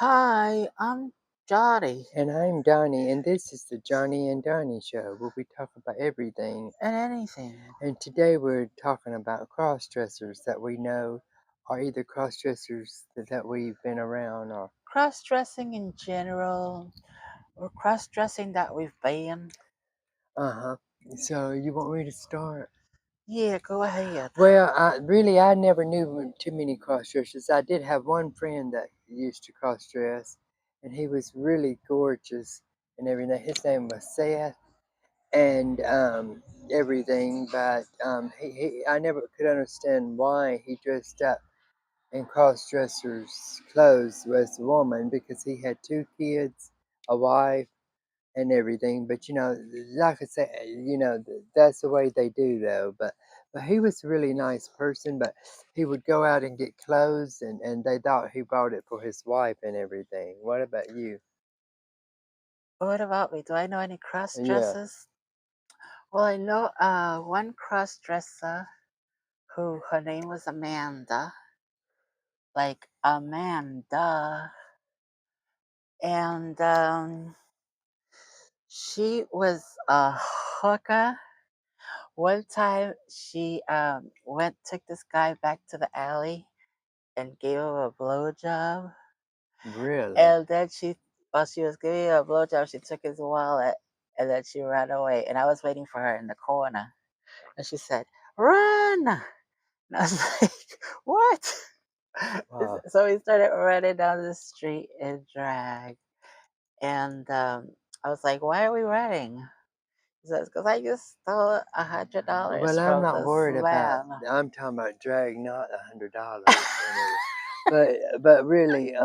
Hi, I'm Jotty. And I'm Donnie, and this is the Johnny and Donnie Show, where we talk about everything. And anything. And today we're talking about cross dressers that we know are either cross dressers that we've been around or. Cross dressing in general, or cross dressing that we've been. Uh huh. So you want me to start? Yeah, go ahead. Well, I never knew too many cross dressers. I did have one friend that used to cross dress, and he was really gorgeous and everything. His name was Seth. And everything, but I never could understand why he dressed up in cross-dressers clothes as a woman because he had two kids, a wife, and everything. But like I said, that's the way they do though. But he was a really nice person. But he would go out and get clothes, and they thought he bought it for his wife and everything. What about you? What about me? Do I know any cross Yeah, dressers? Well, I know one cross dresser who her name was Amanda. Like Amanda. And she was a hooker. One time she took this guy back to the alley and gave him a blowjob. really. And then while she was giving him a blowjob, she took his wallet and then she ran away. And I was waiting for her in the corner. And she said, "Run!" And I was like, "What?" Wow. So we started running down the street in drag. And I was like, "Why are we running?" He says, "Because I just stole $100 Well, I'm from not this worried about. man." I'm talking about drag, not $100. But really,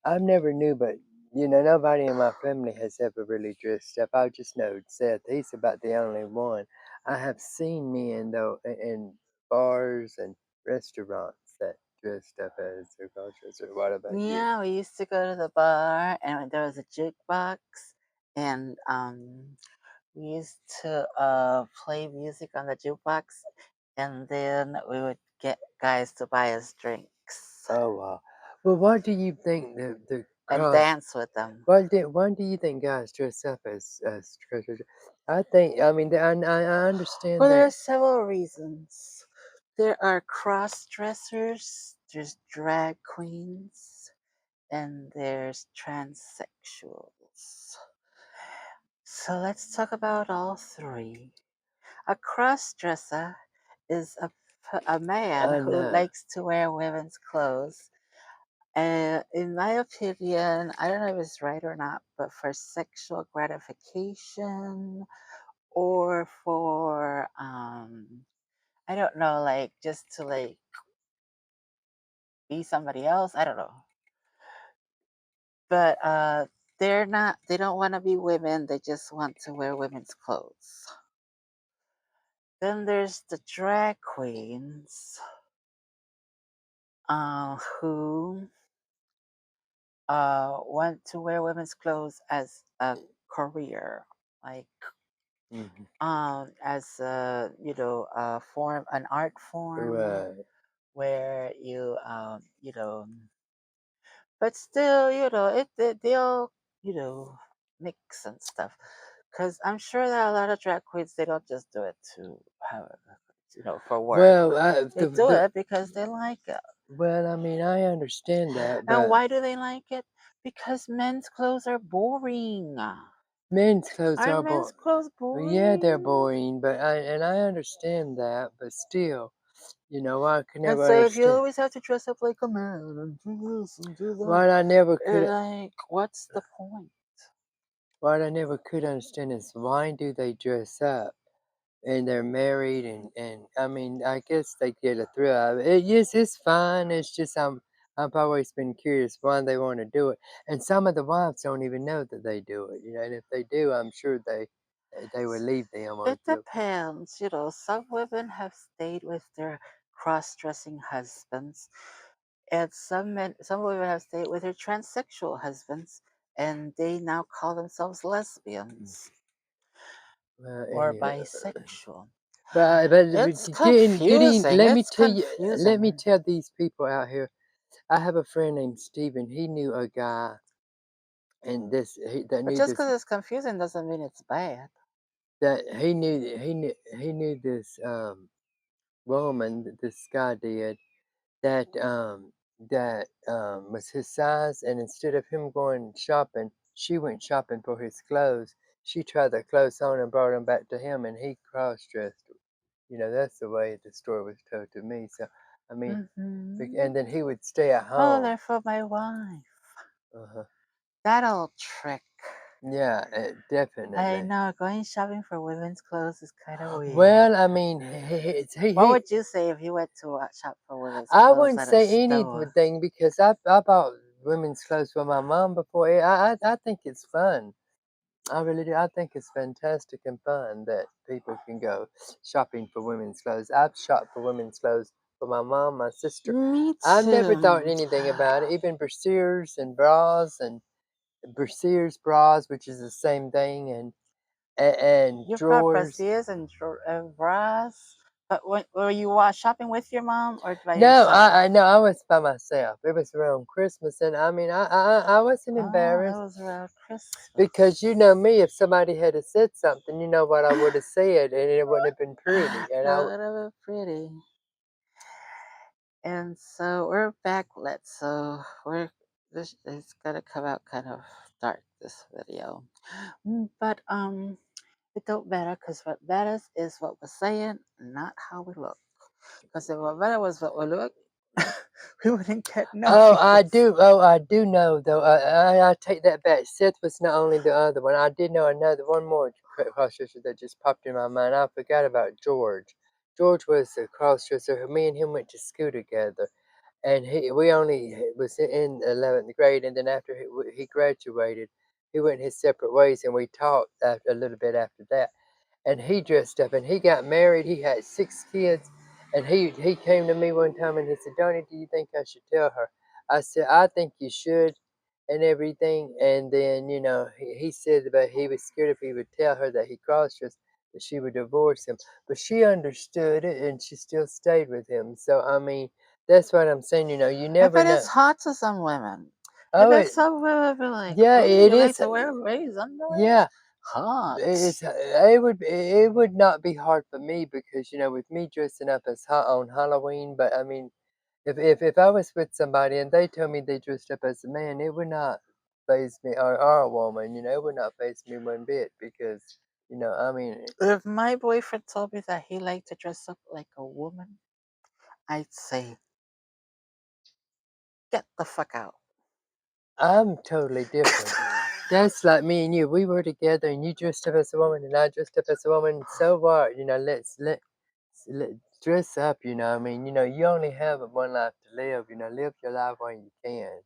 I've never knew, but nobody in my family has ever really dressed up. I just know Seth. He's about the only one. I have seen men though in bars and restaurants that dressed up as a crossdresser. What about you? Yeah, we used to go to the bar and there was a jukebox and we used to play music on the jukebox and then we would get guys to buy us drinks Oh wow. Well, what do you think the and cross? dance with them. Why do you think guys dress up as treasure? I think I mean I understand Well, there are that. several reasons. There are cross dressers, there's drag queens, and there's transsexuals. So let's talk about all three. A cross-dresser is a man I who know. likes to wear women's clothes. And in my opinion, I don't know if it's right or not, but for sexual gratification or for I don't know, like just to like be somebody else. I don't know. But they don't want to be women, they just want to wear women's clothes. Then there's the drag queens who want to wear women's clothes as a career, like Mhm. as a a form, an art form Right. where but still they'll mix and stuff. Because I'm sure that a lot of drag queens they don't just do it to have for work. Well, They do it because they like it. I mean, I understand that, And but why do they like it? Because men's clothes are boring. men's clothes Aren't are men's boring. clothes Yeah, they're boring? boring, but I understand that, but still, I can And never so if you understand. always have to dress up like a man and do this and do that, What I never could, like, what's the point? what I never could understand is why do they dress up? And they're married and I mean, I guess they get a thrill out of it. Yes, it's fine. It's just I've always been curious why they want to do it. And some of the wives don't even know that they do it, and if they do, I'm sure they would leave them or It do. depends. Some women have stayed with their cross-dressing husbands, and some women have stayed with their transsexual husbands, and they now call themselves lesbians Well, or anyhow, bisexual. but It's getting confusing. let me It's tell you let me confusing. tell these people out here. I have a friend named Steven. He knew a guy, and that But knew just this because it's confusing doesn't mean it's bad. that he knew this woman that this guy did that was his size, and instead of him going shopping, she went shopping for his clothes. She tried the clothes on and brought them back to him, and he cross-dressed her. That's the way the story was told to me. So, I mean, Hmm. and then he would stay at Oh, home. they're for my wife. Uh-huh. That old trick. Yeah, I definitely. know going shopping for women's clothes is kind of weird. Well, I mean, What would you say if you went to a shop for women's I clothes wouldn't at a say store? anything because I bought women's clothes for my mom before. I think it's fun. I really do. I think it's fantastic and fun that people can go shopping for women's clothes. I've shopped for women's clothes for my mom, my sister. Me I've never thought too. anything about it. Even brasiers and bras and brasiers bras, which is the same thing, and You brought drawers. brassiers and bras, but were you shopping with your mom or by No, yourself? I was by myself. It was around Christmas, and I mean, I wasn't Oh, it embarrassed was around because you Christmas. know me. If somebody had have said something, you know what I would have said, and it wouldn't have been pretty. It would have been pretty. And so we're back. This is gonna come out kind of dark, this video. But it don't matter because what matters is what we're saying, not how we look. Because if what matters was what we look, we wouldn't get no Oh, I views. do. Oh, I do know though. I take that back. Seth was not only the other one. I did know another one more crossdresser that just popped in my mind. I forgot about George. George was a crossdresser. Me and him went to school together, and we only was in 11th grade, and then after he graduated, he went his separate ways, and we talked after, a little bit after that. And he dressed up and he got married. He had 6 kids, and he came to me one time and he said, "Donnie, do you think I should tell her?" I said, "I think you should." And everything. And then he said that he was scared if he would tell her that he crossed us, that she would divorce him. But she understood it and she still stayed with him. So I mean, that's what I'm saying. You I never bet it's know. hot to some women. I Oh, bet some women be like, yeah, "Oh, it you like is. to wear ladies' underwear? Yeah, Hot." it would not be hard for me because with me dressing up as on Halloween, but I mean, if I was with somebody and they told me they dressed up as a man, it would not faze me, or a woman, it would not faze me one bit because I mean, If my boyfriend told me that he liked to dress up like a woman, I'd say, "Get the fuck out." I'm totally different. That's like me and you. We were together and you dressed up as a woman and I dressed up as a woman. So what? Let dress up. I mean, you only have one life to live. Live your life while you can.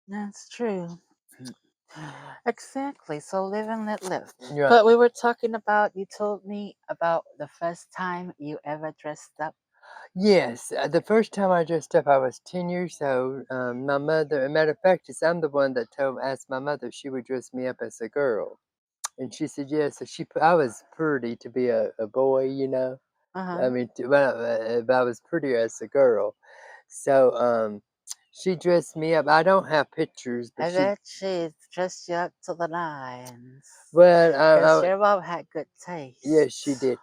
That's true. Exactly. So live and let live. You're But we were talking about, you told me about the first time you ever dressed up. Yes, the first time I dressed up, I was 10 years old. My mother, a matter of fact, I'm the one that asked my mother if she would dress me up as a girl. And she said yes. So I was pretty to be a boy, Uh I huh. mean, well, I was prettier as a girl. So, she dressed me up. I don't have pictures, but I bet she dressed you up to the nines. well, Because your mom had good taste. yes, she did.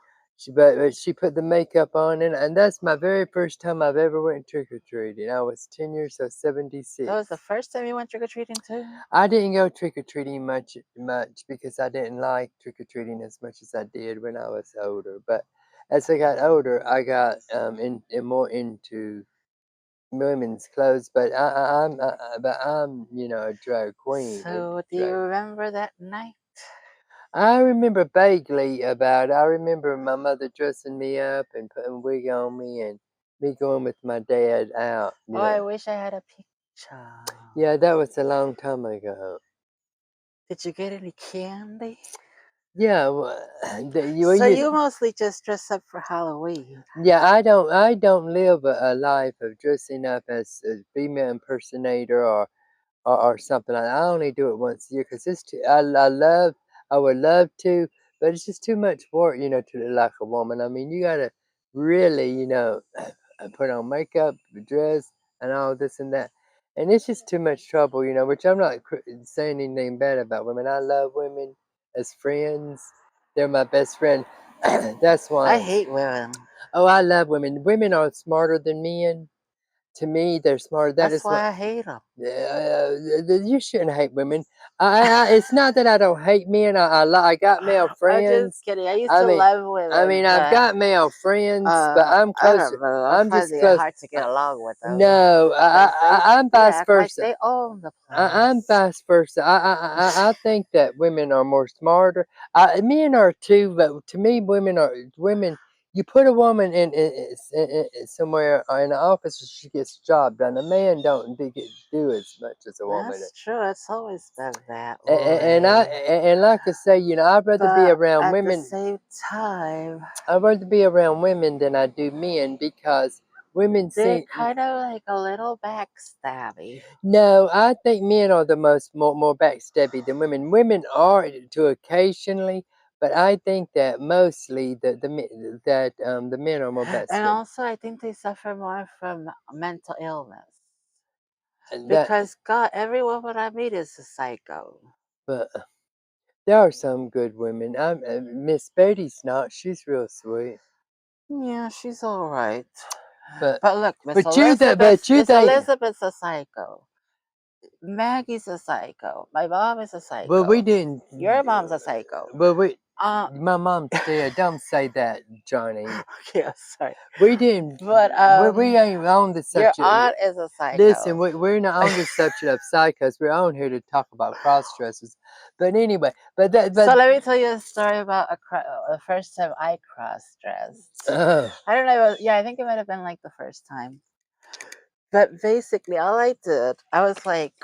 But she put the makeup on, and that's my very first time I've ever went trick or treating. I was 10 years, so That was the 76. first time you went trick or treating too? I didn't go trick or treating much because I didn't like trick or treating as much as I did when I was older. But as I got older, I got more into women's clothes. But I'm a drag queen. So, do you remember that night? I remember vaguely about it. I remember my mother dressing me up and putting a wig on me and me going with my dad out. Oh, I wish I had a picture. Yeah, that was a long time ago. Did you get any candy? Yeah, well, So, you mostly just dress up for Halloween. yeah. I don't live a life of dressing up as a female impersonator or something like that. I only do it once a year because it's too. I would love to, but it's just too much work, to look like a woman. I mean, you gotta really, put on makeup, dress. and all this and that. And it's just too much trouble, you know, which I'm not saying anything bad about women. I love women as friends. They're my best friend. That's I why. hate women. Oh, I love women. Women are smarter than men. To me, they're smarter. That That's is what. why I hate them. You shouldn't hate women. It's not that I don't hate men. I got male I'm just friends. kidding. I used I to mean, love women, I've but got male friends, but I'm I closer. don't know. I'm I'm just finding it close. hard to get along with them No, because I'm they vice act like versa. they own the I'm place. vice versa. I think that women are more smarter. Men are too, but to me, women. You put a woman somewhere in the office, she gets the job done. A man don't do as much as a woman. That's true. It's always been that And way. and like I say, you know, I'd rather be But around at the women. same time, I'd rather be around women than I do men because women they're seem. kind of like a little backstabby. No, I think men are the more backstabby than women. Women are to occasionally, but I think that mostly the men are more And backstabby. also, I think they suffer more from mental illness. And that, Because, God, every woman I meet is a psycho. but there are some good women. Miss Betty's not. She's real sweet, Yeah, she's all right. but But look, but you Miss think. Elizabeth's a psycho. Maggie's a psycho. My mom is a Well, we psycho. didn't. Your mom's a psycho. Well, we. Uh, My mom's dead. Don't say that, Johnny. okay, I'm sorry. We didn't. But We ain't on the your subject. aunt is a Listen, psycho. we're not on the subject of psychos. We're on here to talk about cross dressers. But anyway, So let me tell you a story about the first time I cross dressed. oh, I don't know. Yeah, I think it might have been like the first time. But basically, all I did, I was like,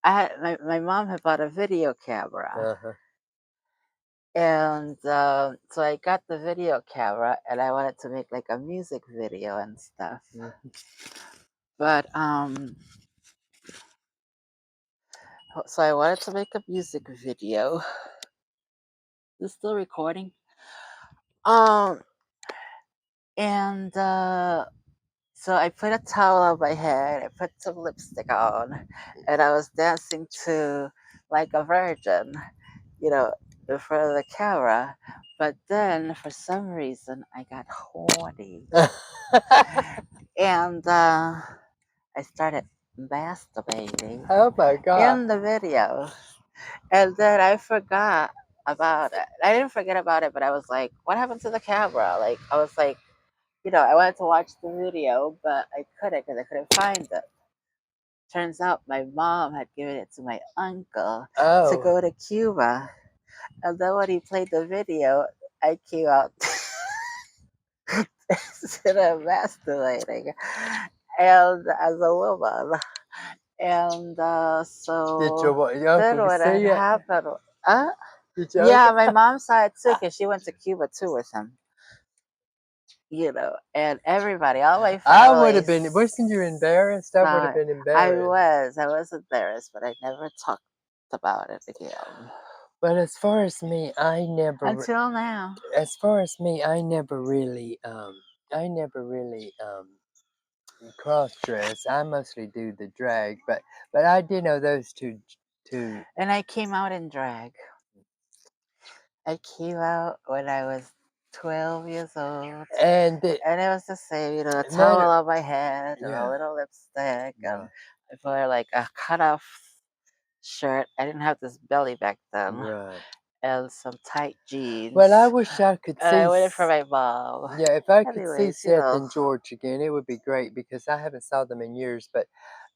my mom had bought a video camera, uh-huh. and so I got the video camera, and I wanted to make like a music video and stuff. Mhm. But so I wanted to make a music video. Is still recording? Um, and so I put a towel on my head, I put some lipstick on, and I was dancing to like a virgin, you know, in front of the camera. But then for some reason I got horny and I started masturbating Oh my God. in the video. And then I forgot about it. I didn't forget about it, but I was like, what happened to the camera? Like, I was like, I wanted to watch the video, but I couldn't because I couldn't find it. Turns out my mom had given it to my uncle to Oh, go to Cuba. And then when he played the video, I came out instead of masturbating and as a woman. And did so your then uncle what had see it? happened, uh, Did your yeah, uncle? my mom saw it too because she went to Cuba too with him, and everybody, all my I would family have been. Wasn't you embarrassed? I would have saw it. been embarrassed. I was embarrassed, but I never talked about it again But as far as me, I never. until now. As far as me, I never really. I never really. Cross dress. I mostly do the drag, but I did know those two. And I came out in drag. I came out when I was 12 years old. And the And it was the same, a matter, towel on my head and a yeah, little lipstick. And right, I wore like a cut off shirt. I didn't have this belly back then. right. And some tight Well, I jeans. wish I could And I see. waited for my mom. Yeah, if I could see Anyways, Seth and George again, it would be great because I haven't saw them in years. But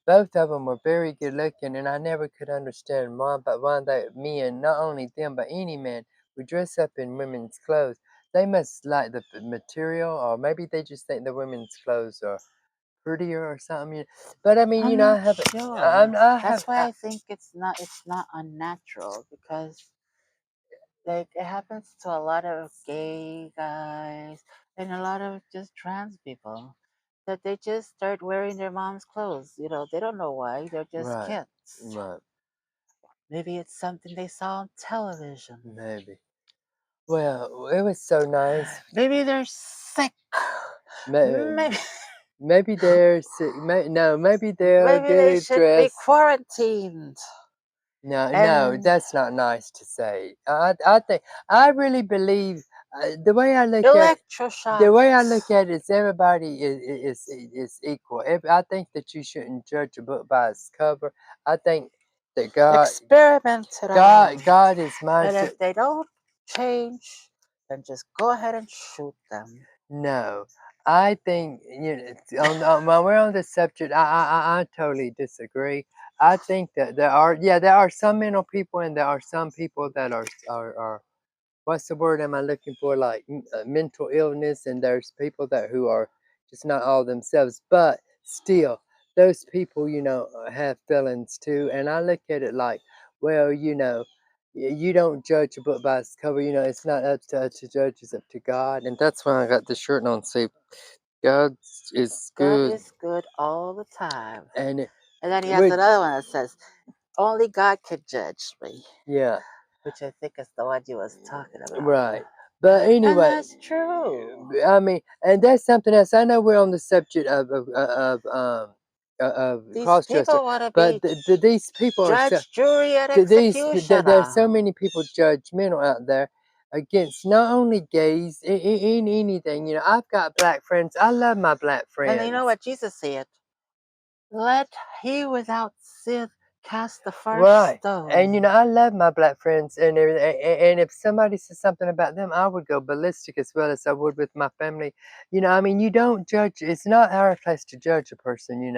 both of them were very good looking, and I never could understand why. But why they men, not only them, but any man, would dress up in women's clothes. They must like the material, or maybe they just think the women's clothes are prettier or something. But I mean, I'm not I haven't. sure. I have. That's why I think it's not unnatural because like it happens to a lot of gay guys and a lot of just trans people that they just start wearing their mom's clothes. They don't know why. They're just Right, kids. right, Maybe it's something they saw on television. maybe. Well, it was so nice. Maybe they're sick. Maybe, Maybe. Maybe they're sick. No, maybe they'll Maybe get they a should be dress. quarantined. No, no, And that's not nice to say. I think I really believe the way I look at electroshocked. it is everybody is equal. I think that you shouldn't judge a book by its cover. I think that Experimented on. God is my And if they don't change, then just go ahead and shoot them. no. I think while we're on this subject, I totally disagree. I think that there are some mental people and there are some people that are what's the word am I looking for? Like mental illness, and there's people that who are just not all themselves. But still, those people, have feelings too. And I look at it like, well, you don't judge a book by its cover. It's not up to us to judge; it's up to God. And that's why I got the shirt on. Say, God is God good, is good all the time. and And then he has with another one that says, only God could judge me, yeah, which I think is the one you was talking about. right. But And anyway, that's true. I mean, and that's something else. I know we're on the subject of These cross-dresser, people want to but be these people are so judge, jury, and there are executioner. so many people judgmental out there against not only gays in anything. I've got black friends. I love my black And you know friends. what Jesus said? Let he without sin cast the first Right. And stone. I love my black friends and everything. And if somebody says something about them, I would go ballistic as well as I would with my family. I mean, you don't judge. It's not our place to judge a person.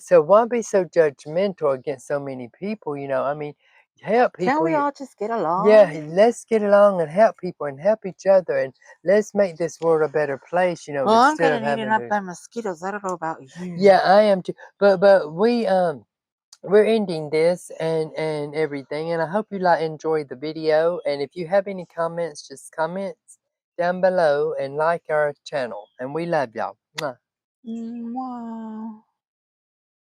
So why be so judgmental against so many people? I mean, help Can people. we all just get Yeah, along? let's get along and help people and help each other and let's make this world a better place. Well, I'm Instead of getting eaten having up to. by mosquitoes. I don't know about you. Yeah, I am too. But we're ending this and everything, and I hope you enjoyed the video. And if you have any comments, just comments down below and like our channel. And we love y'all. Mwah. Mwah.